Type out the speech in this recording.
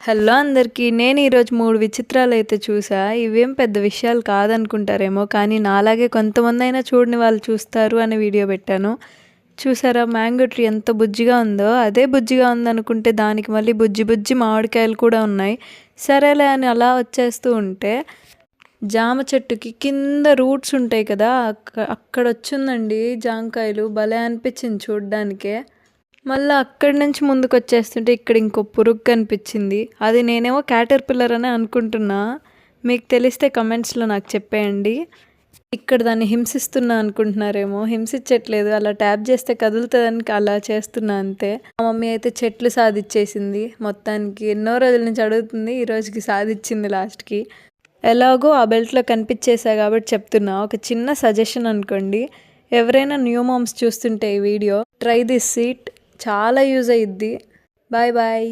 Hello అందరికీ. నేను ఈరోజు 3 విచిత్రాలైతే చూసా. ఇవేం పెద్ద విషయాలు కాదనుకుంటారేమో, కానీ నాలాగే కొంతమందైనా చూడని వాళ్ళు చూస్తారు అని వీడియో పెట్టాను. చూసారా మ్యాంగో ట్రీ ఎంత బుజ్జిగా ఉందో? అదే బుజ్జిగా ఉందనుకుంటే దానికి మళ్ళీ బుజ్జి బుజ్జి మామిడికాయలు కూడా ఉన్నాయి. సరేలే అని అలా వచ్చేస్తూ ఉంటే జామ చెట్టుకి కింద రూట్స్ ఉంటాయి కదా, అక్కడ వచ్చిందండి జామకాయలు. భలే అనిపించింది చూడ్డానికే. మళ్ళీ అక్కడి నుంచి ముందుకు వచ్చేస్తుంటే ఇక్కడ ఇంకో పురుగు కనిపించింది. అది నేనేమో క్యాటర్ పిల్లర్ అని అనుకుంటున్నా. మీకు తెలిస్తే కమెంట్స్లో నాకు చెప్పేయండి. ఇక్కడ దాన్ని హింసిస్తున్నా అనుకుంటున్నారేమో, హింసించట్లేదు. అలా ట్యాప్ చేస్తే కదులుతుందని అలా చేస్తున్నా అంతే. మా మమ్మీ అయితే చెట్లు సాధించేసింది మొత్తానికి. ఎన్నో రోజుల నుంచి అడుగుతుంది, ఈ రోజుకి సాధించింది లాస్ట్కి. ఎలాగో ఆ బెల్ట్లో కనిపించేసా కాబట్టి చెప్తున్నా. ఒక చిన్న సజెషన్ అనుకోండి, ఎవరైనా న్యూ మామ్స్ చూస్తుంటే ఈ వీడియో ట్రై దిస్ సీట్, చాలా యూజ్ అయ్యిద్ది. Bye bye.